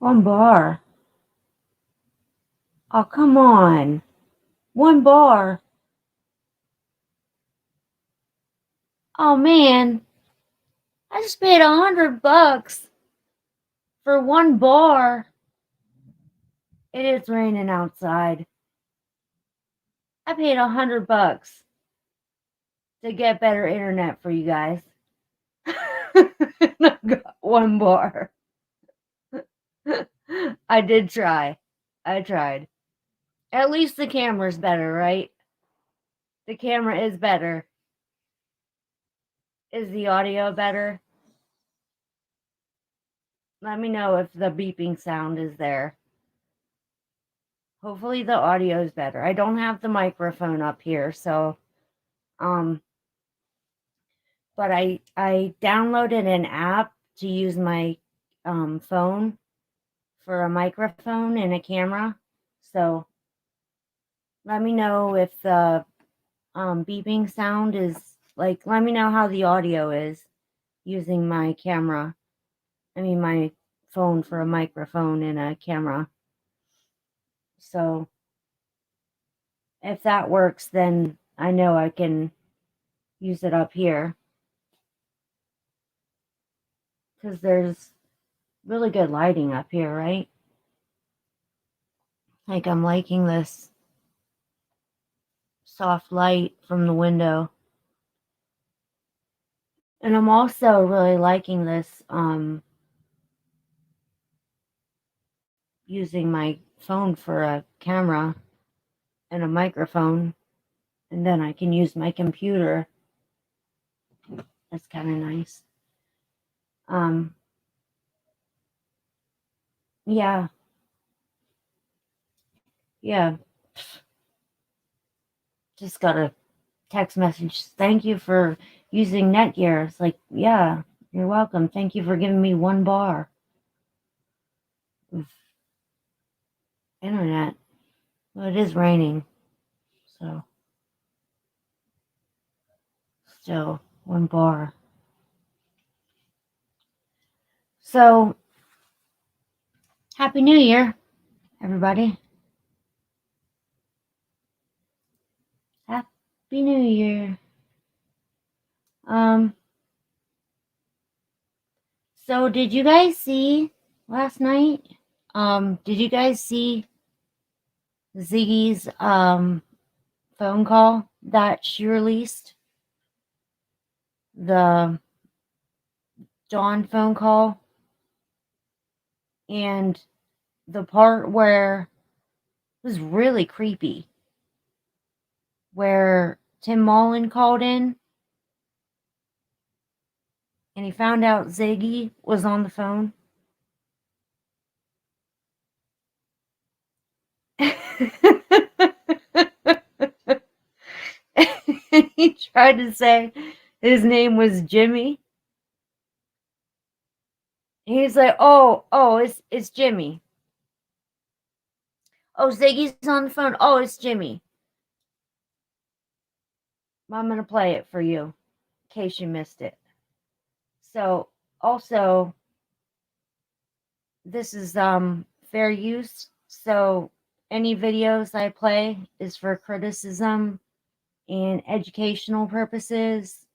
One bar. Oh, come on. One bar. Oh, man. I just paid $100 for one bar. It is raining outside. I paid $100 to get better internet for you guys. And I got one bar. I did try. I tried. At least the camera's better, right? The camera is better. Is the audio better? Let me know if the beeping sound is there. Hopefully the audio is better. I don't have the microphone up here, so but I downloaded an app to use my phone for a microphone and a camera. So let me know if the beeping sound is like, let me know how the audio is using my camera. I mean, my phone for a microphone and a camera. So if that works, then I know I can use it up here. Because there's really good lighting up here, right? Like I'm liking this soft light from the window. And I'm also really liking this using my phone for a camera and a microphone, and then I can use my computer. That's kind of nice. Yeah. Just got a text message. Thank you for using Netgear. It's like, yeah, you're welcome. Thank you for giving me one bar of internet. Well, it is raining, so still one bar. So, Happy New Year, everybody. Happy New Year. So did you guys see last night? Did you guys see Ziggy's phone call that she released? The Dawn phone call, and the part where it was really creepy, where Tim Mullen called in and he found out Ziggy was on the phone. He tried to say his name was Jimmy. He's like, oh, it's Jimmy. Oh, Ziggy's on the phone. Oh, it's Jimmy. I'm going to play it for you in case you missed it. So, also, this is fair use. So, any videos I play is for criticism and educational purposes.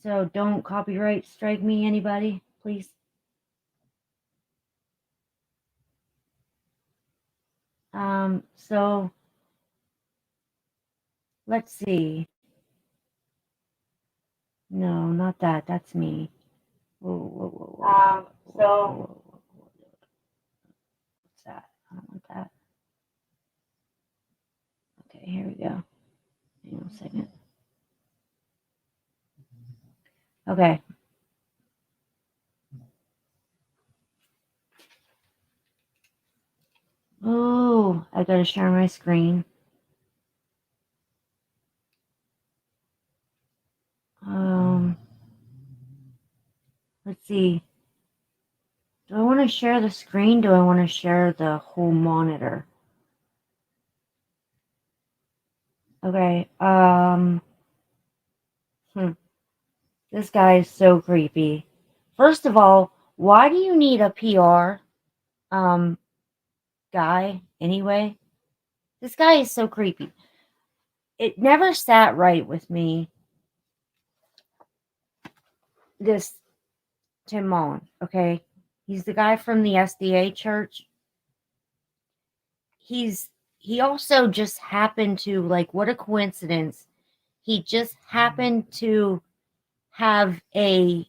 So, don't copyright strike me, anybody, please. So let's see. No, not that. That's me. Whoa. What's that? I don't want that. Okay, here we go. Hang on a second. Okay. Oh, I gotta share my screen. Let's see. Do I want to share the screen? Do I want to share the whole monitor? Okay. This guy is so creepy. First of all, why do you need a PR guy anyway? This guy is so creepy. It never sat right with me, this Tim Mullen, okay? He's the guy from the SDA church. He also just happened to, like, what a coincidence. He just happened to have a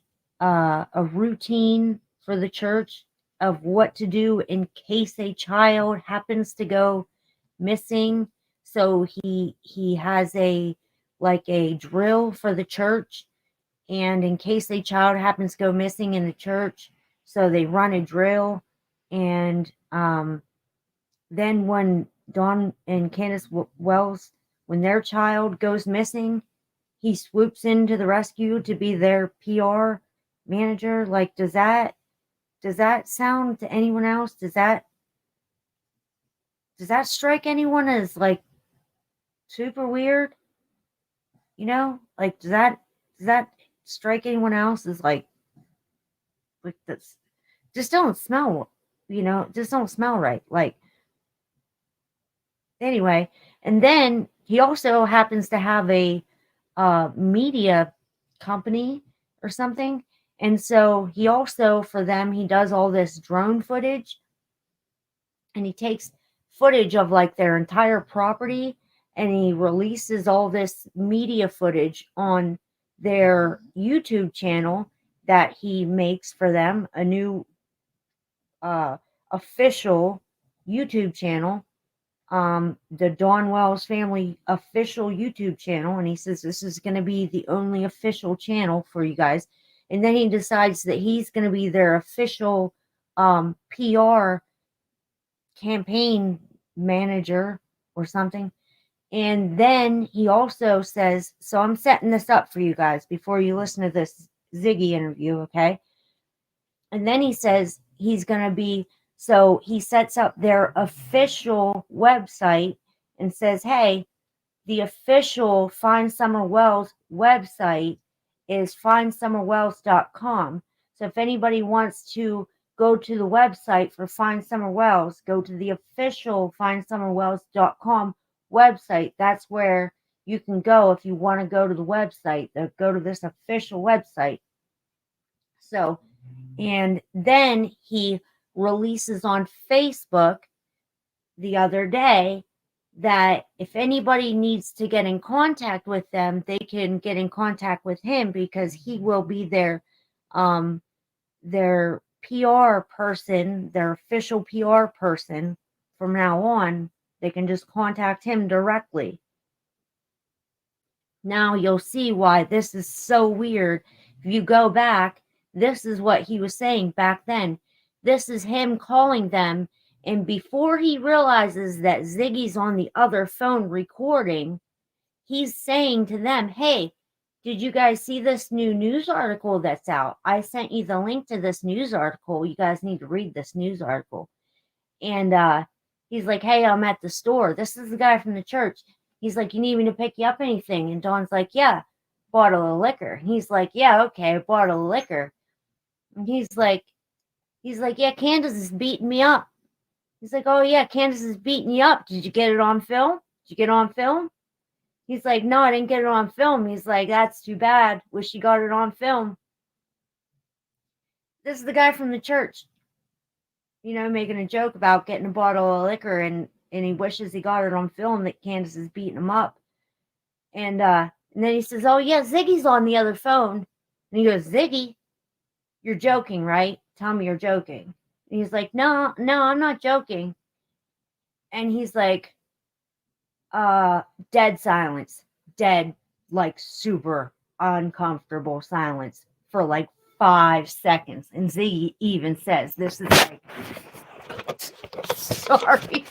routine for the church of what to do in case a child happens to go missing. So he has a drill for the church, and in case a child happens to go missing in the church, so they run a drill. And then when Dawn and Candace Wells, when their child goes missing, he swoops into the rescue to be their PR manager. Like, does that sound to anyone else? Does that strike anyone as like super weird? You know, like, does that strike anyone else as like this? Just don't smell, just don't smell right. Like, anyway, and then he also happens to have a media company or something. And so he also, for them, he does all this drone footage, and he takes footage of like their entire property, and he releases all this media footage on their YouTube channel that he makes for them, a new official YouTube channel, the Dawn Wells family official YouTube channel. And he says this is going to be the only official channel for you guys. And then he decides that he's going to be their official PR campaign manager or something. And then he also says, so I'm setting this up for you guys before you listen to this Ziggy interview, okay? And then he says he's going to be, so he sets up their official website and says, hey, the official Find Summer Wells website is findsummerwells.com. So if anybody wants to go to the website for Find Summer Wells, go to the official findsummerwells.com website. That's where you can go if you want to go to the website. Go to this official website. So, and then he releases on Facebook the other day that if anybody needs to get in contact with them, they can get in contact with him, because he will be their PR person, their official PR person from now on. They can just contact him directly. Now you'll see why this is so weird. If you go back, this is what he was saying back then. This is him calling them. And before he realizes that Ziggy's on the other phone recording, he's saying to them, hey, did you guys see this new news article that's out? I sent you the link to this news article. You guys need to read this news article. And he's like, hey, I'm at the store. This is the guy from the church. He's like, you need me to pick you up anything? And Dawn's like, yeah, bottle of liquor. He's like, yeah, okay, bottle of liquor. And he's like, yeah, Candace is beating me up. He's like, oh, yeah, Candace is beating you up. Did you get it on film? Did you get it on film? He's like, no, I didn't get it on film. He's like, that's too bad. Wish you got it on film. This is the guy from the church, making a joke about getting a bottle of liquor, and he wishes he got it on film that Candace is beating him up. And then he says, oh, yeah, Ziggy's on the other phone. And he goes, Ziggy, you're joking, right? Tell me you're joking. And he's like, no, I'm not joking. And he's like, dead silence. Dead, like, super uncomfortable silence for like 5 seconds. And Ziggy even says, this is like, sorry,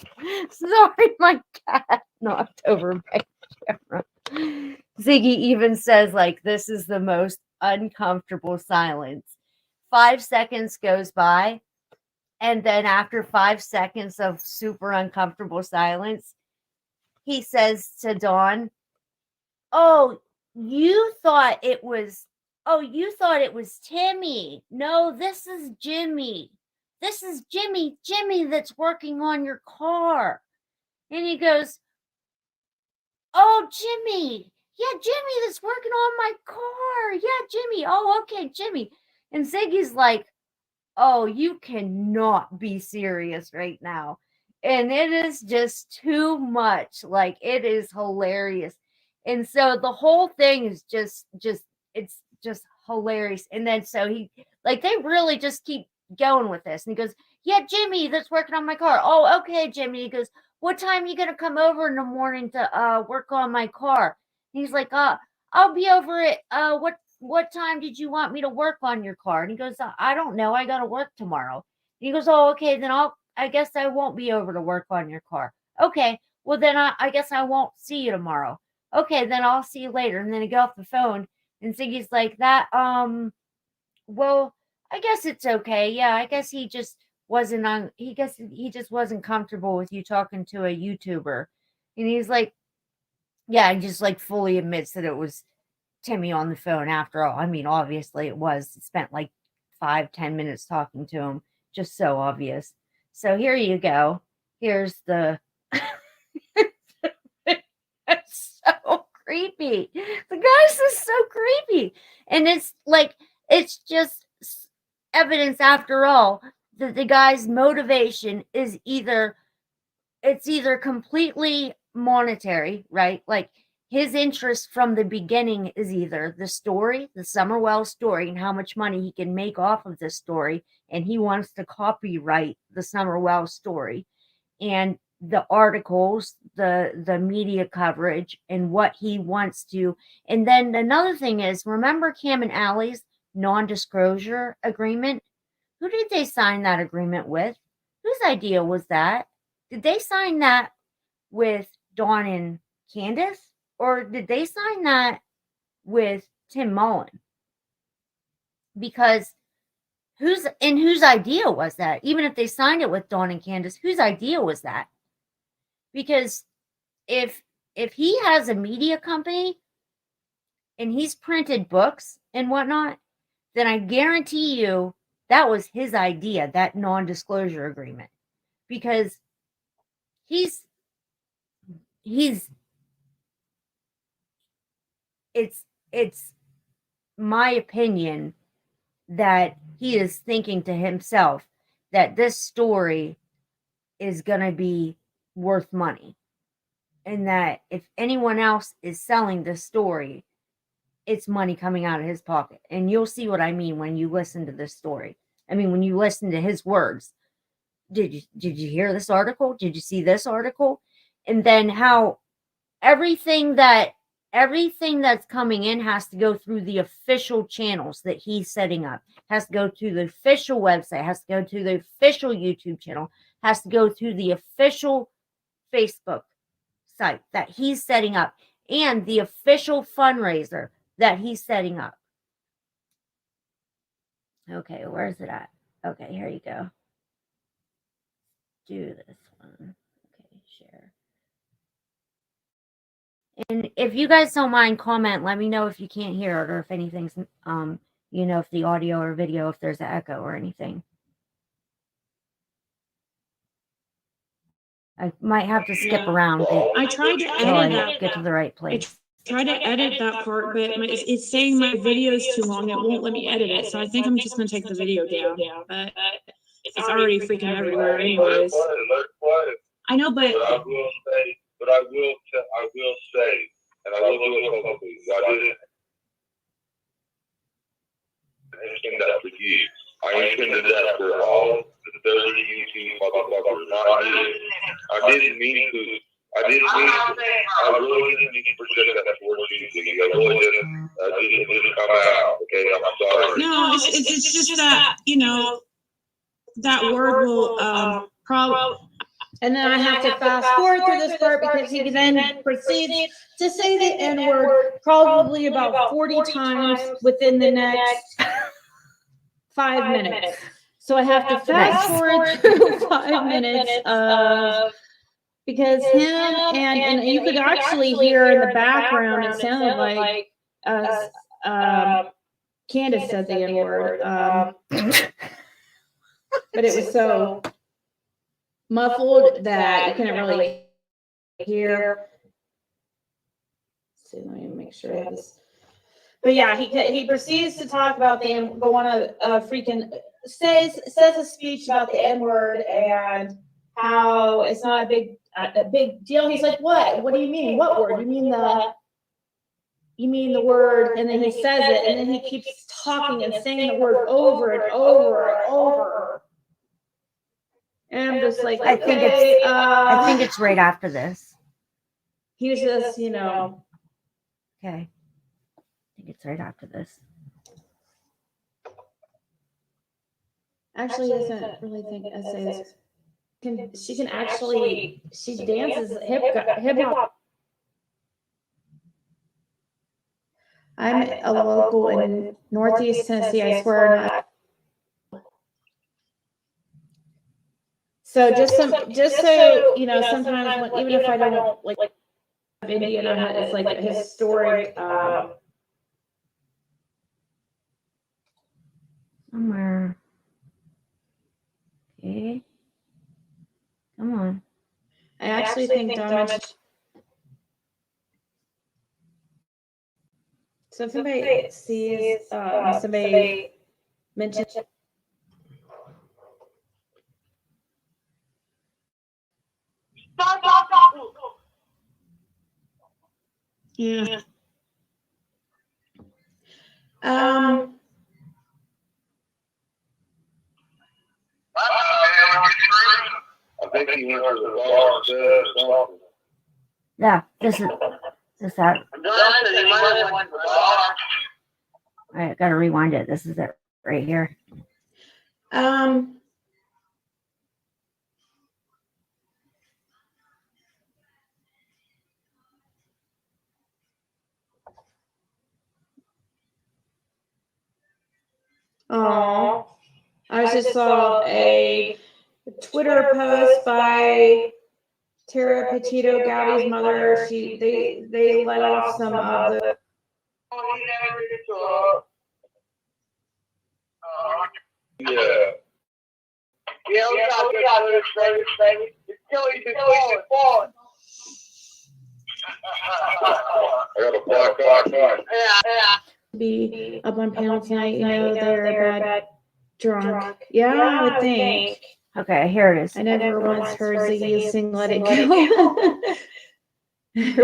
my cat knocked over my camera. Ziggy even says, like, this is the most uncomfortable silence. 5 seconds goes by, and then after 5 seconds of super uncomfortable silence, he says to Dawn, oh, you thought it was Oh, you thought it was Timmy. No, this is Jimmy. This is Jimmy that's working on your car. And he goes, oh, Jimmy. Yeah, Jimmy that's working on my car. Yeah, Jimmy. Oh, okay, Jimmy. And Ziggy's like, oh, you cannot be serious right now. And it is just too much. Like, it is hilarious. And so the whole thing is just it's just hilarious. And then so he, like, they really just keep going with this. And he goes, yeah, Jimmy that's working on my car. Oh, okay, Jimmy. He goes, what time are you gonna come over in the morning to work on my car? And he's like, I'll be over at what time did you want me to work on your car? And he goes, I don't know. I got to work tomorrow. And he goes, oh, okay. Then I guess I won't be over to work on your car. Okay. Well, then I guess I won't see you tomorrow. Okay. Then I'll see you later. And then he got off the phone and Ziggy's like that. Well, I guess it's okay. Yeah. I guess he just wasn't on, he guess he just wasn't comfortable with you talking to a YouTuber. And he's like, yeah, he just like fully admits that it was Timmy on the phone after all. I mean, obviously it was. He spent like 5-10 minutes talking to him. Just so obvious. So here you go. Here's the it's so creepy. The guy's just so creepy. And it's like it's just evidence after all that the guy's motivation is either completely monetary, right? Like his interest from the beginning is either the story, the Summerwell story, and how much money he can make off of this story, and he wants to copyright the Summerwell story, and the articles, the media coverage, and what he wants to. And then another thing is, remember Cam and Allie's non-disclosure agreement? Who did they sign that agreement with? Whose idea was that? Did they sign that with Dawn and Candace? Or did they sign that with Tim Mullen? Because whose idea was that? Even if they signed it with Dawn and Candace, whose idea was that? Because if he has a media company and he's printed books and whatnot, then I guarantee you that was his idea, that non-disclosure agreement. Because he's it's my opinion that he is thinking to himself that this story is going to be worth money, and that if anyone else is selling this story, it's money coming out of his pocket. And you'll see what I mean when you listen to this story. I mean, when you listen to his words. Did you hear this article? Did you see this article? And then how everything that's coming in has to go through the official channels that he's setting up, has to go to the official website, has to go to the official YouTube channel, has to go to the official Facebook site that he's setting up, and the official fundraiser that he's setting up. Okay, where's it at? Okay, here you go. Do this one. Okay, share. And if you guys don't mind, comment, let me know if you can't hear it or if anything's, if the audio or video, if there's an echo or anything. I might have to skip around. I tried to edit that. Get to the right place. I tried to edit that part, but it's saying my video is too long. It won't let me edit it. So I think I'm just going to take the video down. But it's already freaking everywhere anyways. I know, but I will say, and I will do it publicly. I didn't intend that for you. I intended that for all the 30 YouTube motherfuckers, not you. I really didn't mean to present that towards you. I really didn't. It didn't come out. Okay, I'm sorry. No, it's just that, that word will probably. And then I have to fast forward through this part because he then proceeds to say the N-word probably about 40 times within the next 5 minutes. So I have to fast forward through 5 minutes of, because him and you could actually hear in the background, it sounded like Candace said the N-word. But it was so muffled that you couldn't really hear. Let's see, let me make sure I have this. But yeah, he proceeds to talk about the one freaking says a speech about the N-word and how it's not a big deal. He's like, what? What do you mean? What word? You mean the word? And then he says it, and then he keeps talking and saying the word over and over and over. And I'm just like, I think it's right after this. He was just, Okay. I think it's right after this. Actually doesn't really think essays. She dances hip hop. I'm a local in Northeast Tennessee, I swear not. So just so you know, sometimes even if I don't like Indian, it's like a historic Somewhere. Okay. Come on. I actually think Dominic. So if somebody sees somebody mention Yeah. I think he went to the bar and said something. Yeah, this that. All right, gotta rewind it. This is it right here. Oh, I just saw a Twitter post by Tara Petito, Gabby's mother. They let off some of the. Yeah. Yeah, we got this, baby. It's Kelly's been falling. I got a black eye. Yeah. Be up on panel tonight, you know, they're bad drunk. Yeah, I would think. Okay, here it is. I never once heard Ziggy sing Let It Go.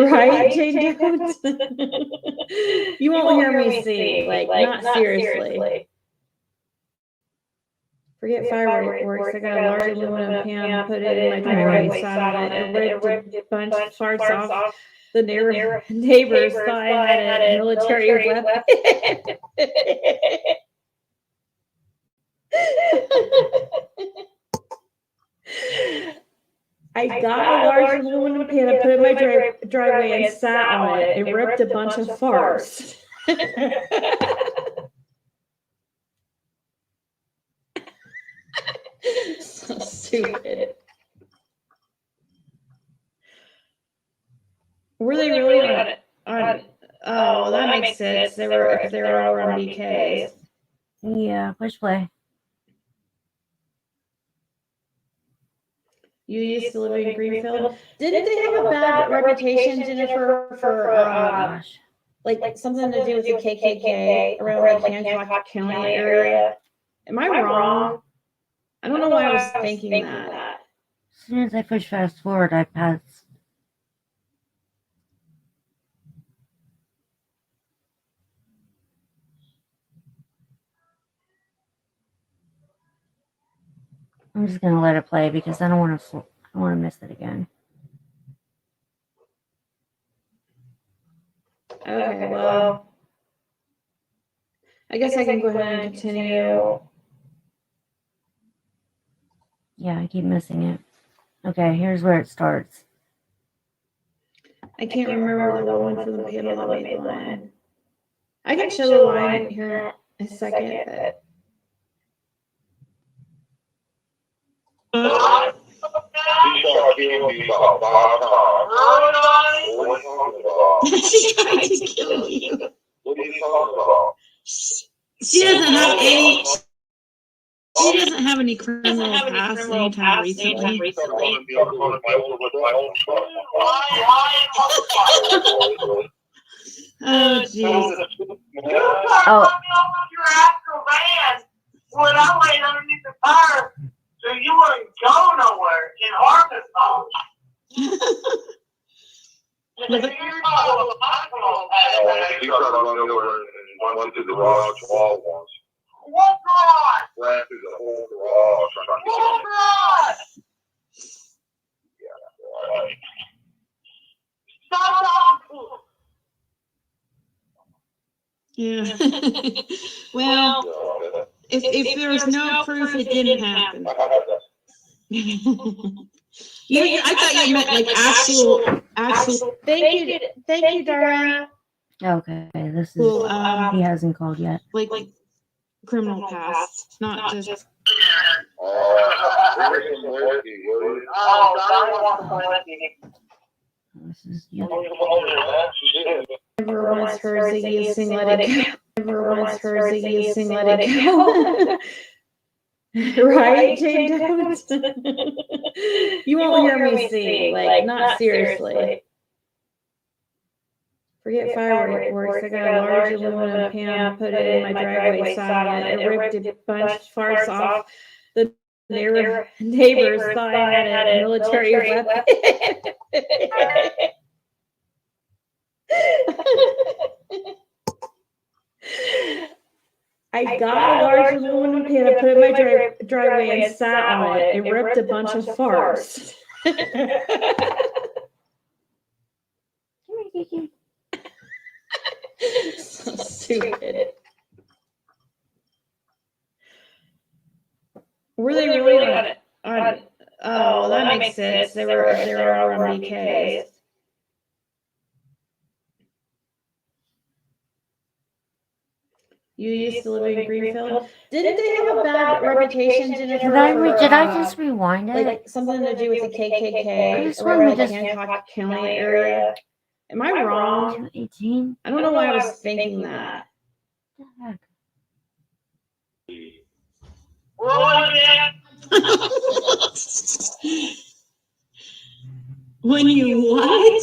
Right, Jane Jones? You won't hear me sing, like not seriously. Forget fireworks. I got a large aluminum pan, put it in my driveway, sat on it, and ripped a bunch of farts off. The neighbors thought I had a military weapon. I got a large aluminum pan and put it in my driveway and sat on it and ripped a bunch of farts. So stupid. Were they really on oh, that makes sense. They were over on BK's. Yeah, push play. You used to live in Greenfield. Didn't they have a bad reputation, Jennifer, for Gosh. like something to do with the KKK around the Hancock County area? Am I wrong? I don't know why I was thinking that. As soon as I push fast forward, I pass. I'm just gonna let it play because I don't want to miss it again. Okay, well, I guess I can go ahead and continue. Yeah, I keep missing it. Okay, here's where it starts. I can't remember the one for the panel that made the line. I can show the line here in a second, but He started killing me about 5 times. What are you talking about? She tried to kill you. What are you talking about? She doesn't have any. She doesn't have any criminal past anytime recently. Oh, jeez. Oh, When I laid underneath the tire, so you wouldn't go nowhere in Arkansas. Was it- He started running over and went through the garage wall once. What garage? Ran through the whole garage. What garage? Yeah, right. Stop talking. Yeah. Well, if there's no proof it didn't happen. I thought you meant like actual. Thank you, Dara. okay. This is. Well, He hasn't called yet. like criminal past, not just. This is. Yeah. Never once heard Ziggy sing Let It Go. Never once heard Ziggy sing Let It Go. Right, Jane Jones? You won't hear me sing, like, not seriously. Forget fireworks. I got a large aluminum pan, put it in my driveway, sat on it, ripped a bunch of farts off. The neighbors thought I had a military weapon. I got a large aluminum pan, put it in my driveway and sat on it and ripped a bunch of farts. So stupid. Were they really on oh, that makes sense. They were all on BKs. You used to live in Greenfield. Didn't they have a bad reputation? Jennifer, Did I just rewind it? like something to do with the KKK I just around wanted like to- Hancock County area? Am I wrong? 18. I don't know why I was thinking that. What the heck? When you what?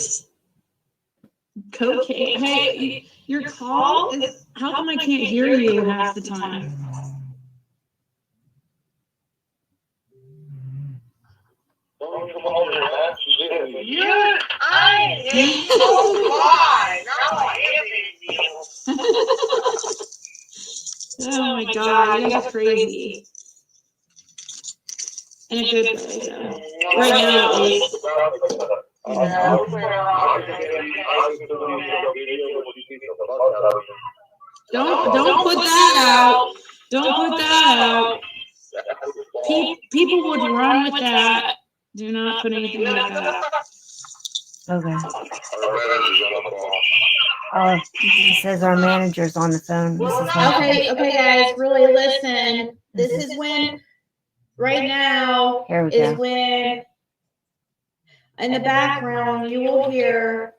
Cocaine. Hey, your call is. How come I can't hear you half the time? Yeah, I ain't so fine. Oh my god, you guys are crazy. In a good way, though. Right now, at least. Don't put that out. Don't put that out. People would run with that. Do not put anything like that. Okay. Oh, it says our manager's on the phone. This is Okay, guys, really listen. This is when, right now, Here we is go. when, in the background, you will hear,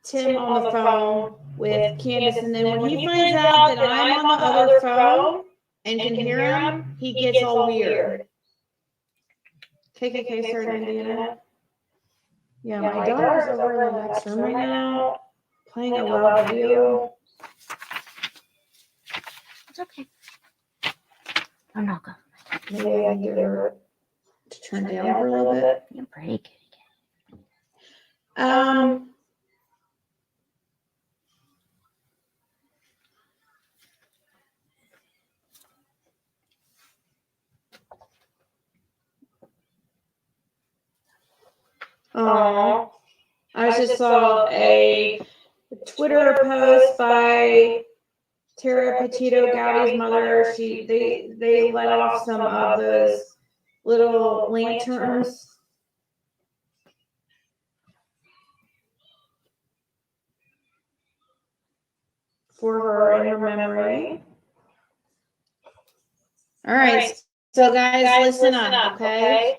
Tim on the phone with Candace, and then when he finds out that I'm on the other phone and can hear him, he gets all weird. KKK started in Indiana. Yeah, my daughter's over in the next room right now, playing a loud video. It's okay. I'm not going. Maybe I can get her to turn down for a little bit. You break. I just saw a Twitter post by Tara Petito Gowdy's mother. They let off some of those little lanterns. For her in her memory. All right, so guys, listen up, okay?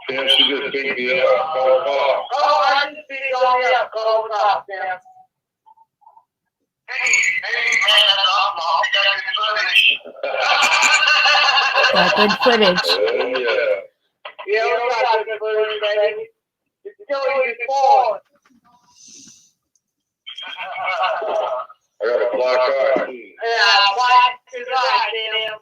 Sam, she just picked me up. Call the cops. Oh, I just beat on me up. Call the cops, Sam. Hey, man, that's awesome. Got good footage. Oh, yeah. Yeah, we got good footage, baby. It's killing his phone. I got a black eye. too. Yeah, why is right, Sam?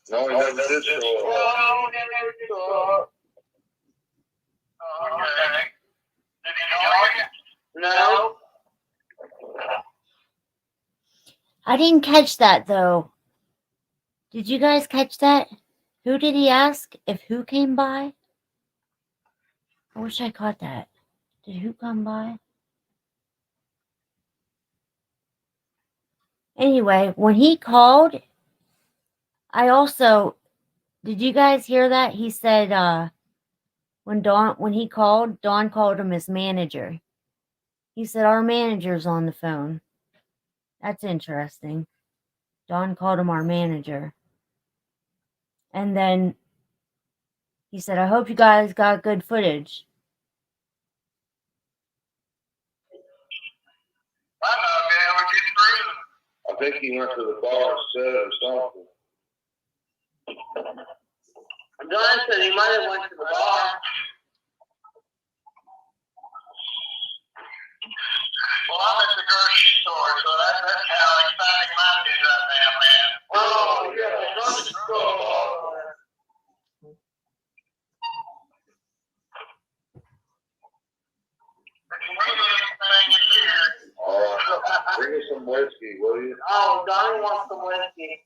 No, he never did show up. Oh, never saw. Okay. Did he know you? No. I didn't catch that though. Did you guys catch that? Who did he ask if who came by? I wish I caught that. Did who come by? Anyway, when he called, I also, did you guys hear that? He said when he called, Dawn called him his manager. He said, our manager's on the phone. That's interesting. Dawn called him our manager. And then he said, I hope you guys got good footage. I think he went to the bar instead or something. John said he might have went to the bar. Well, I'm at the grocery store, so that's how exciting mine is right now, man. Oh, you're at the grocery store. Bring us some whiskey, will you? Oh, Donnie wants some whiskey.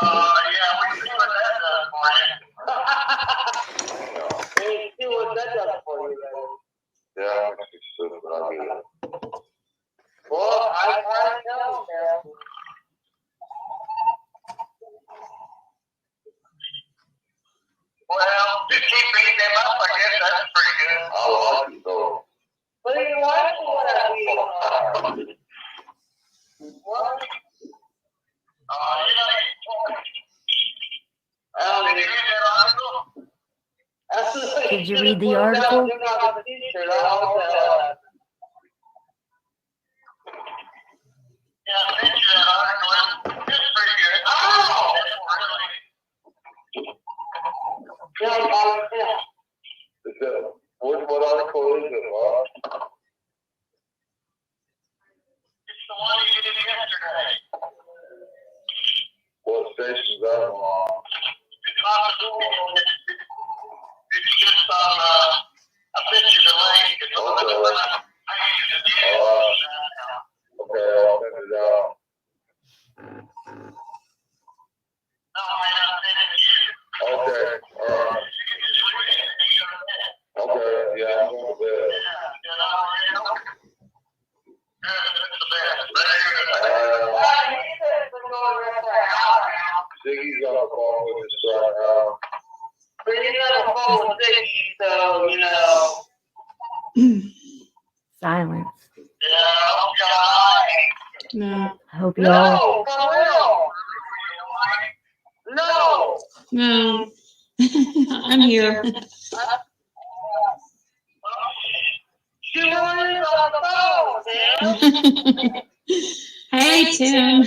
Yeah, we can see what that does for you. We can see what that does for you, baby. Yeah, I'm interested, but I'll get it. Well, I know, man. Well, just keep beating them up, I guess that's pretty good. I like it though. What do you like for that beat? What? Did you read that article? Did you read the article? Yeah, I sent you that article. It's pretty good. Oh! Yeah. Is that, what article is it, Bob? It's the one you did yesterday. What station's that on? It's on it's just on, I sent you the link. It's on the front page. Okay, I'll send it out. No, man, I sent it to you. Okay, alright. Okay, yeah, I'm going to bed. Ziggy's on the phone with us right now. But you got a phone with Ziggy, so, you know. Silence. Yeah, okay. No, I hope you all. No, for real. No. no. I'm here. She wanted on the phone, man. Hey, Tim.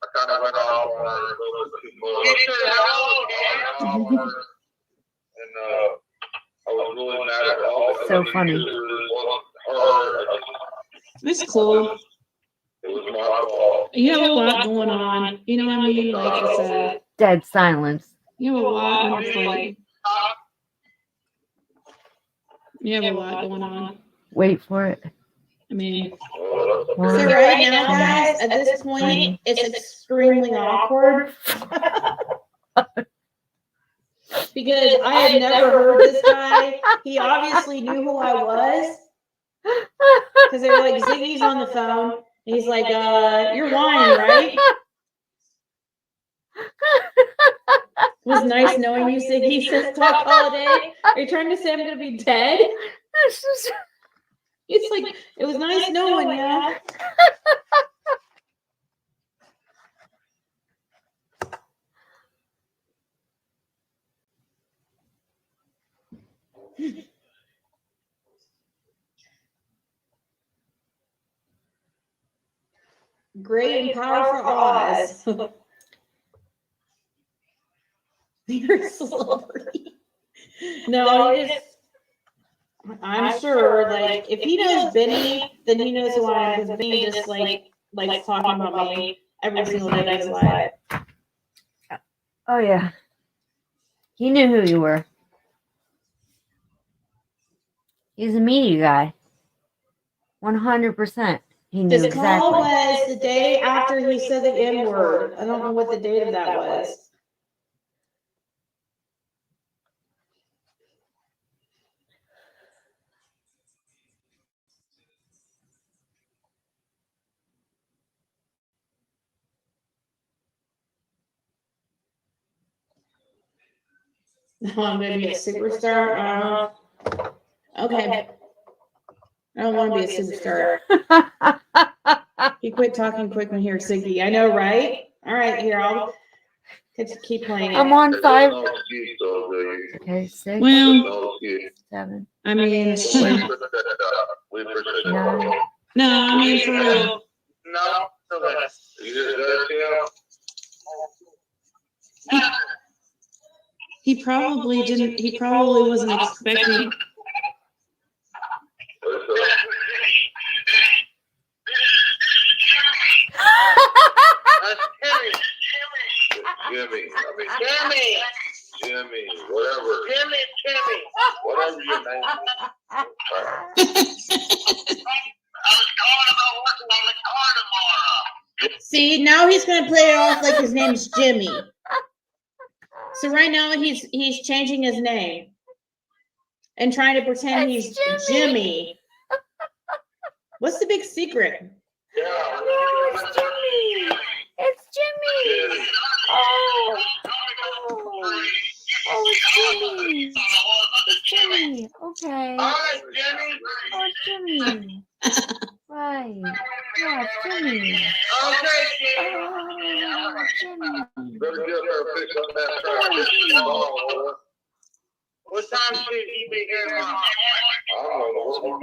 I kind of went off on her a little bit too much. You said hello, Dan. And I was really mad at all. So funny. It's cool. It was my fault. You have a lot going on. You know what I mean? Like it's a, Dead silence. you have a lot on your plate. You have a lot going on. Wait for it. I mean, So right now, guys, at this point, it's extremely awkward. Because I had never heard this guy. He obviously knew who I was. Because they were like, Ziggy's on the phone. And he's like, you're whining, right? It was nice knowing you, Ziggy, says Talk Holiday. Are you trying to say I'm going to be dead? It's like, it was nice knowing you. Great and powerful Oz. You're a celebrity. No, he just, I'm sure, like, if he knows Benny, then he knows who I am, because Benny just, like, likes talking about me every single day of his life. Oh yeah. He knew who you were. He's a media guy. 100%. He knew This exactly. call was the day after he said the N-word. I don't know what the date of that was. No, I'm gonna be a superstar. Okay. I don't want to be a superstar. He quit talking quick when he heard Siggy. I know, right? All right, here, I'll keep playing I'm it. on 5. No excuse, though, do you? Okay, 6, Well, No excuse. 7. I mean, We appreciate No. that. no, I mean, for real. No, so that. You just got him? He probably didn't, he probably wasn't expecting. What's up? That's Timmy. Jimmy. I mean, Timmy. Jimmy. Whatever. Timmy. Whatever your name is. I was calling about working on the car tomorrow. See, now he's gonna play it off like his name's Jimmy. So right now he's changing his name and trying to pretend It's he's Jimmy. Jimmy. What's the big secret? Yeah. No, it's Jimmy. It's Jimmy. Oh. Oh, it's Jimmy. It's Jimmy. Okay. All right, Jimmy. Oh, it's Jimmy. Right. Yeah, it's Jimmy. Okay, Jimmy. Oh, Jimmy. Better get her fix on that track. What time should he be here, Mom? I don't know what's going on.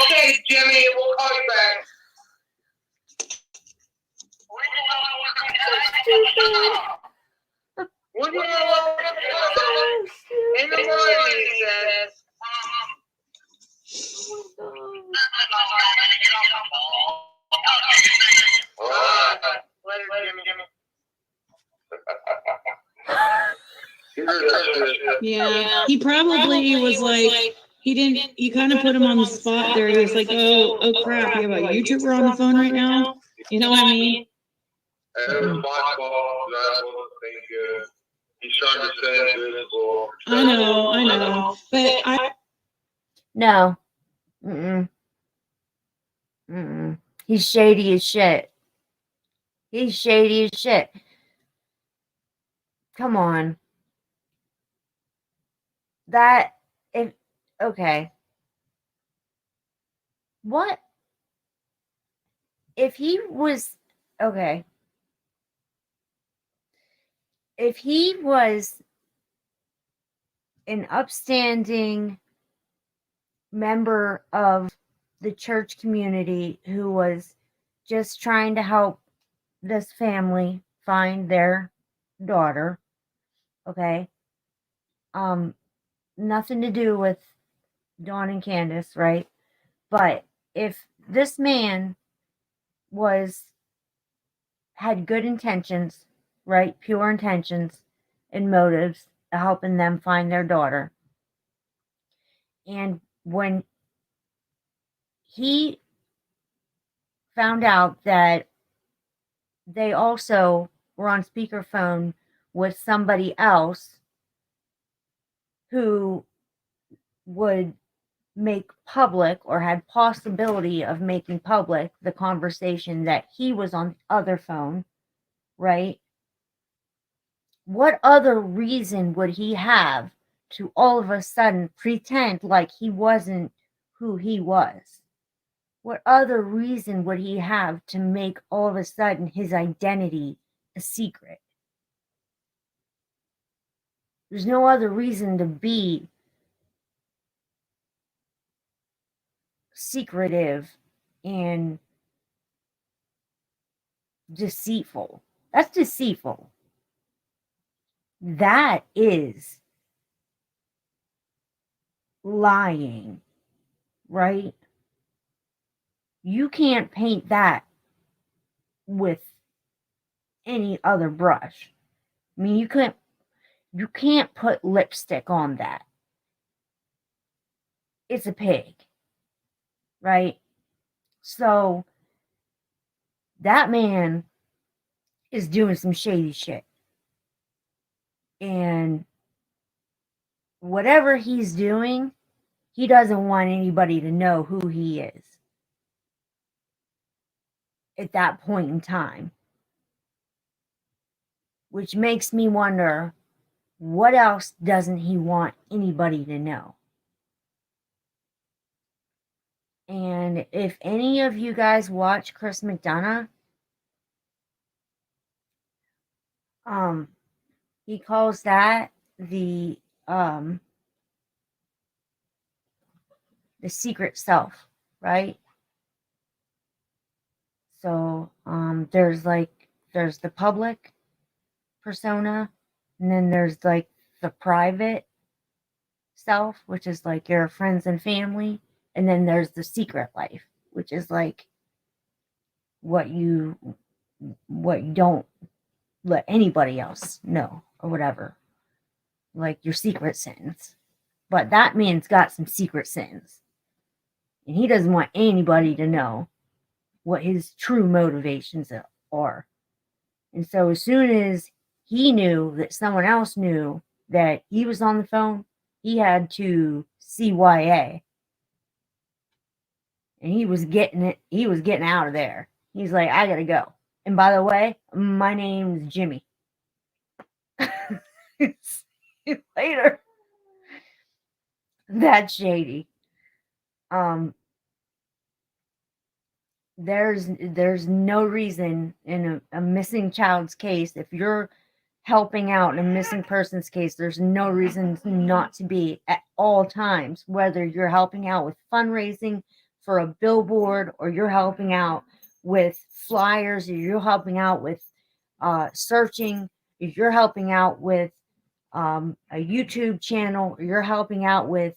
Okay, Jimmy, we'll call you back. What do you want? In the morning, he says. All right. Later, Jimmy. Yeah, he probably was like, he didn't, you kind of put him on the spot there. He was like, oh crap, you have a YouTuber on the phone right now? You know what I mean? And it was my fault. I wasn't thinking. He's trying to say good for. I know. But No. Mm-mm. Mm-mm. He's shady as shit. He's shady as shit. Come on. That, if, okay. What? If he was, okay. If he was an upstanding member of the church community who was just trying to help this family find their daughter, okay, nothing to do with Dawn and Candace, right? But if this man had good intentions, right, pure intentions and motives of helping them find their daughter, and when he found out that they also were on speakerphone with somebody else who would make public or had possibility of making public the conversation that he was on the other phone, right? What other reason would he have to all of a sudden pretend like he wasn't who he was? What other reason would he have to make all of a sudden his identity a secret? There's no other reason to be secretive and deceitful. That's deceitful. That is lying, right? You can't paint that with any other brush. I mean, you can't put lipstick on that. It's a pig, right? So that man is doing some shady shit. And whatever he's doing, he doesn't want anybody to know who he is at that point in time. Which makes me wonder, what else doesn't he want anybody to know? And if any of you guys watch Chris McDonough, he calls that the secret self, right? So there's the public persona, and then there's like the private self, which is like your friends and family, and then there's the secret life, which is like what you don't let anybody else know or whatever, like your secret sins. But that man's got some secret sins, and he doesn't want anybody to know what his true motivations are. And so as soon as he knew that someone else knew that he was on the phone, he had to CYA. And he was getting out of there. He's like, I gotta go. And by the way, my name's Jimmy. See you later. That's shady. There's no reason in a missing child's case, if you're helping out in a missing person's case, there's no reason not to be at all times, whether you're helping out with fundraising for a billboard, or you're helping out with flyers, or you're helping out with searching, if you're helping out with a YouTube channel, or you're helping out with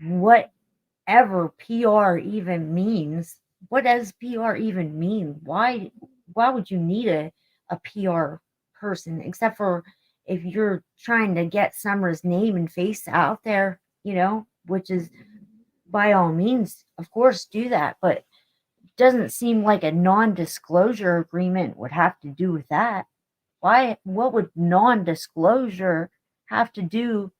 whatever PR even means. What does PR even mean? Why would you need a PR person, except for if you're trying to get Summer's name and face out there, which is by all means, of course, do that. But it doesn't seem like a non-disclosure agreement would have to do with that. Why? What would non-disclosure have to do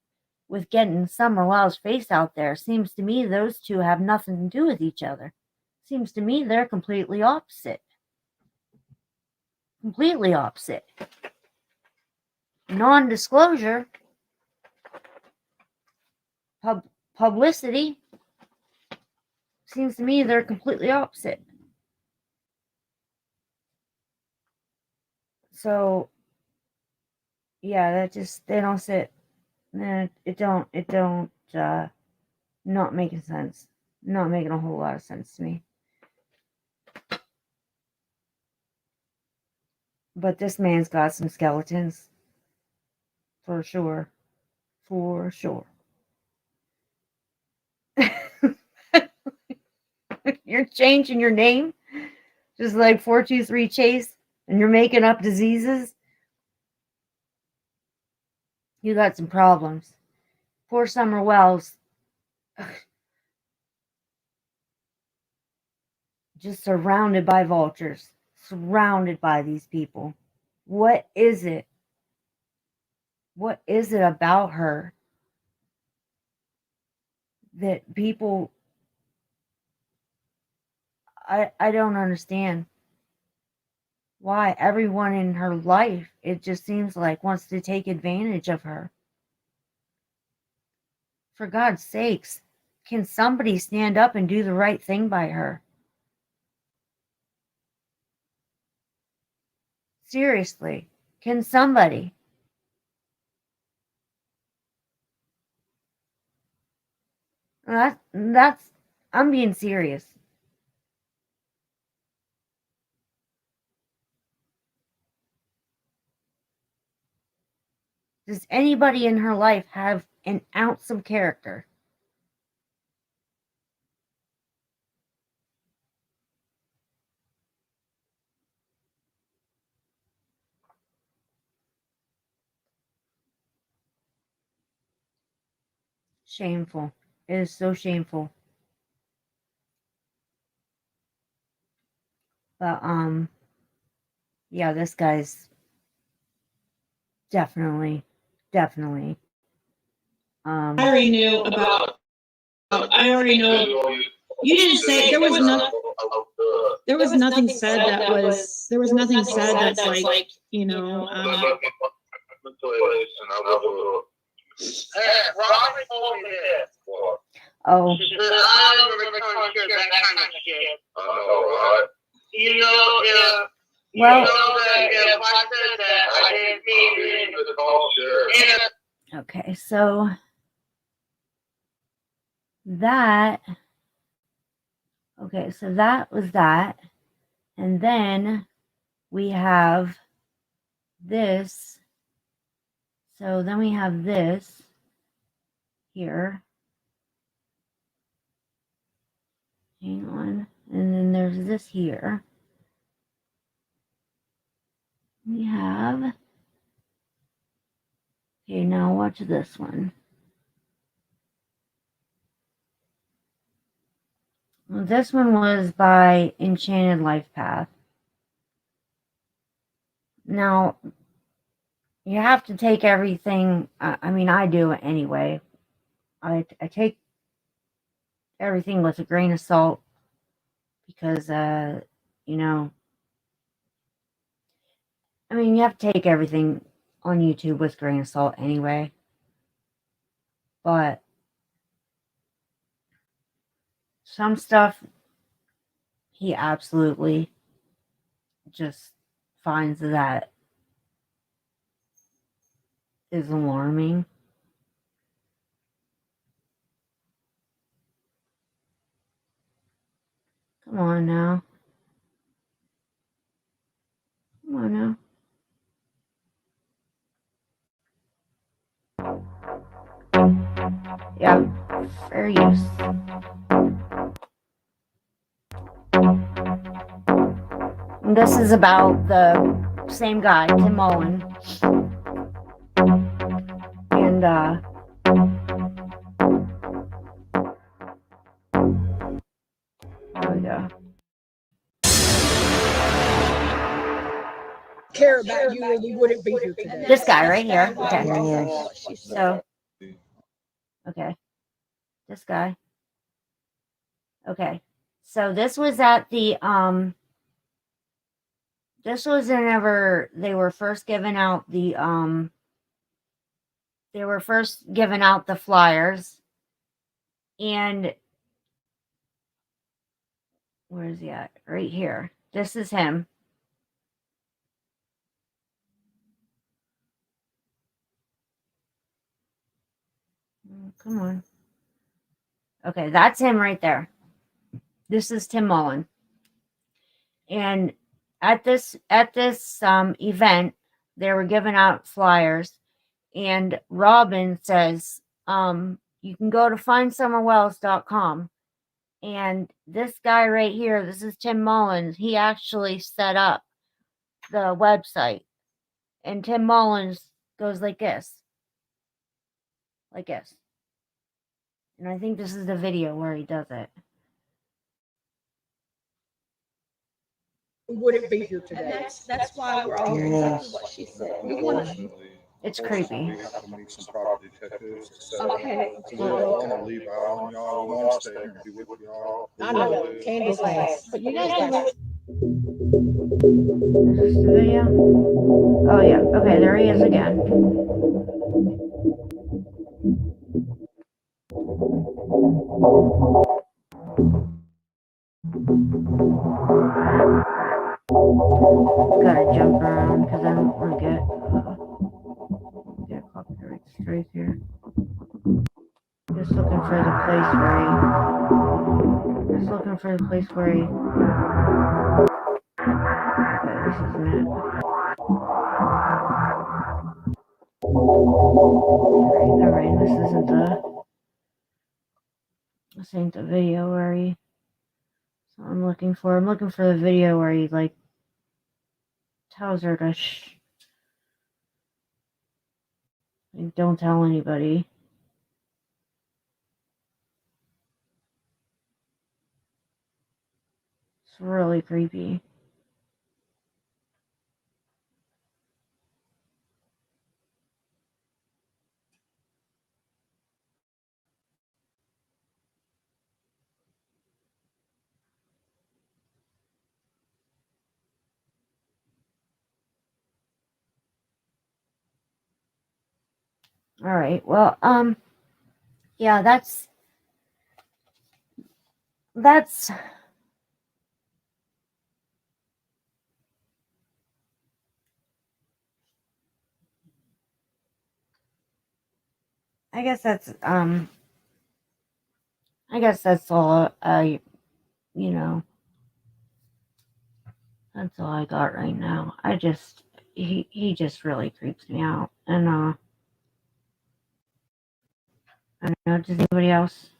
with getting Summer Wild's face out there? Seems to me those two have nothing to do with each other. Seems to me they're completely opposite. Completely opposite. Non-disclosure, publicity, seems to me they're completely opposite. So, yeah, they don't sit. It don't not making sense. Not making a whole lot of sense to me. But this man's got some skeletons. For sure. For sure. You're changing your name, just like 423 Chase, and you're making up diseases. You got some problems. Poor Summer Wells. Just surrounded by vultures. Surrounded by these people. What is it? What is it about her that people... I don't understand. Why everyone in her life, it just seems like, wants to take advantage of her. For God's sakes, can somebody stand up and do the right thing by her? Seriously, can somebody? That's, I'm being serious. Does anybody in her life have an ounce of character? Shameful. It is so shameful. But yeah, this guy's definitely. I already knew about. I already know. You didn't say there was nothing. There was nothing said that was. There was nothing said that's like, you know. Robert told me this. Oh, She said, I'm gonna come here, that kind of shit. I know, right? You know, you well, know that if I said that, I didn't mean it. okay, so that, okay, so that was that. And then we have this. So then we have this here. Hang on. And then there's this here. We have, okay, now watch this one. Well, this one was by Enchanted Life Path. Now, you have to take everything, I mean, I do it anyway. I take everything with a grain of salt because, you know, I mean, you have to take everything on YouTube with a grain of salt anyway. But some stuff, he absolutely just finds that is alarming. Come on now. Come on now. Yeah, fair use. And this is about the same guy, Tim Mullen. And there we go. Care about you, or we wouldn't be here today. This guy right here. Okay. So, okay. This guy. Okay. So this was at the this was whenever they were first giving out the flyers. And where is he at? Right here. This is him. Come on. Okay, that's him right there. This is Tim Mullen. And at this event, they were giving out flyers, and Robin says, you can go to findsummerwells.com. And this guy right here, this is Tim Mullins, he actually set up the website. And Tim Mullins goes like this. Like this. And I think this is the video where he does it. We wouldn't be here today. That's why we're all doing exactly what she said. We want to. It's creepy. We have to meet some property detectives, etc. Okay. We don't want to leave out on y'all. We want to stay here and be with y'all. I know, Candace has, but you guys do it. Is this the video? Oh yeah. Okay, there he is again. Gotta jump around because I don't want to get copyright strike here. Just looking for the place where he. Okay, this isn't it. Alright, this ain't the video where he. So I'm looking for the video where he like tells her to like, don't tell anybody. It's really creepy. All right. Well, yeah, that's I guess that's all you know, that's all I got right now. He just really creeps me out. And I don't know, does anybody else?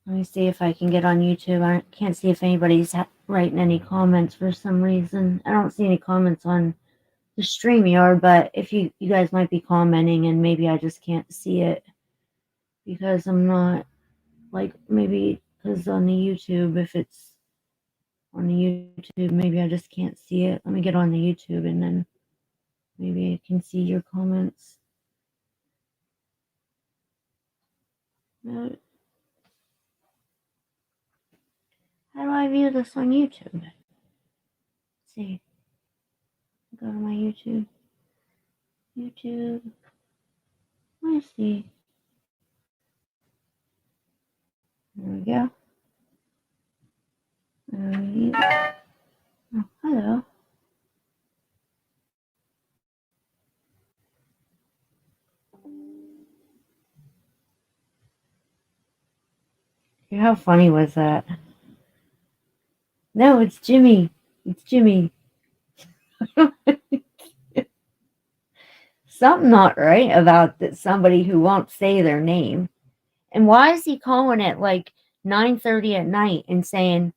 Let me see if I can get on YouTube. I can't see if anybody's writing any comments for some reason. I don't see any comments on the StreamYard, but if you guys might be commenting and maybe I just can't see it because I'm not, like, maybe because on the YouTube, if it's on the YouTube, maybe I just can't see it. Let me get on the YouTube and then maybe I can see your comments. How do I view this on YouTube? Let's see. Go to my YouTube. YouTube. Let's see. There we go. Oh, hello. How funny was that? No, it's Jimmy. It's Jimmy. Something not right about that somebody who won't say their name. And why is he calling it like 9:30 at night and saying,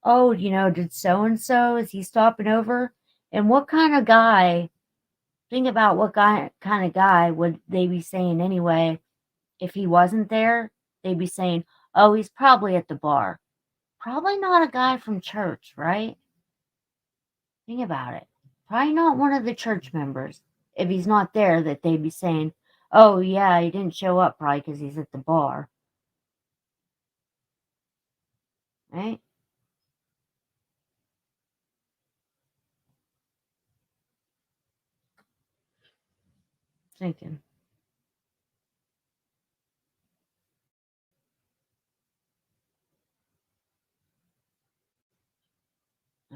oh, did so-and-so, is he stopping over? And what kind of guy, think about what kind of guy would they be saying anyway? If he wasn't there, they'd be saying, oh, he's probably at the bar. Probably not a guy from church, right? Think about it. Probably not one of the church members. If he's not there, that they'd be saying, oh, yeah, he didn't show up probably because he's at the bar. Right? Thinking.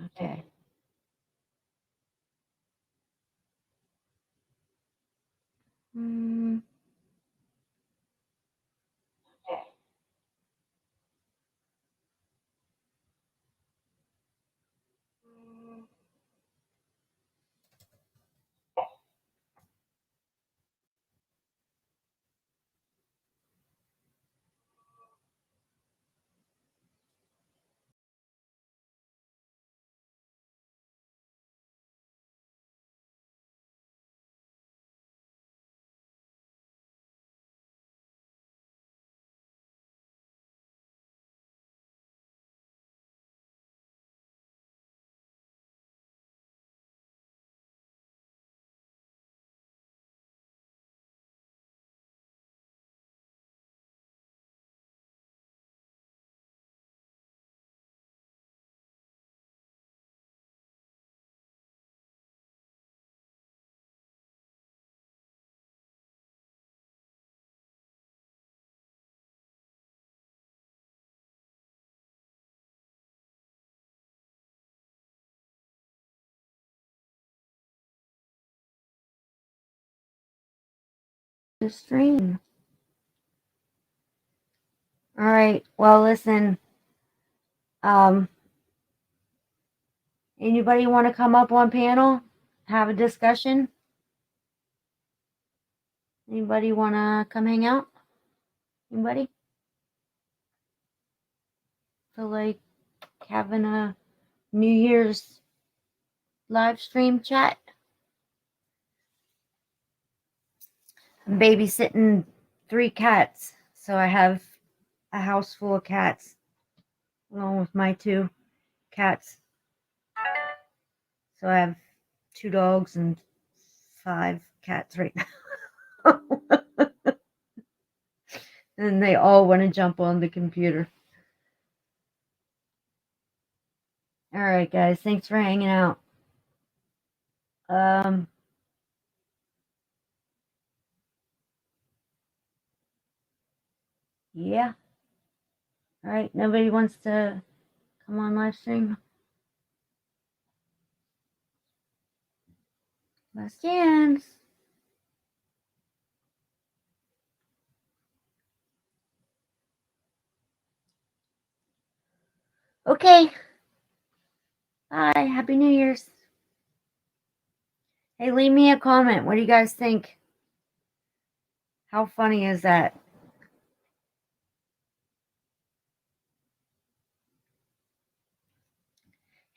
Okay. Hmm. the stream. All right. Well, listen. Anybody want to come up on panel? Have a discussion? Anybody want to come hang out? Anybody? Feel like having a New Year's live stream chat? I'm babysitting 3 cats, so I have a house full of cats along with my 2 cats. So I have 2 dogs and 5 cats right now. And they all want to jump on the computer. All right, guys. Thanks for hanging out. Yeah. All right. Nobody wants to come on live stream? Last chance. Okay. Bye. Happy New Year's. Hey, leave me a comment. What do you guys think? How funny is that?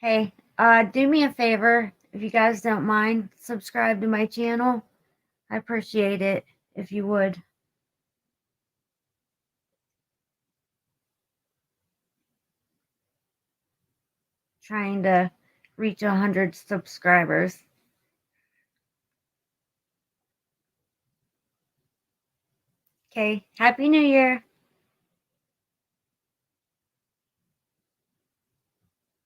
Hey, do me a favor, if you guys don't mind, subscribe to my channel. I appreciate it if you would. Trying to reach 100 subscribers. Okay, Happy New Year.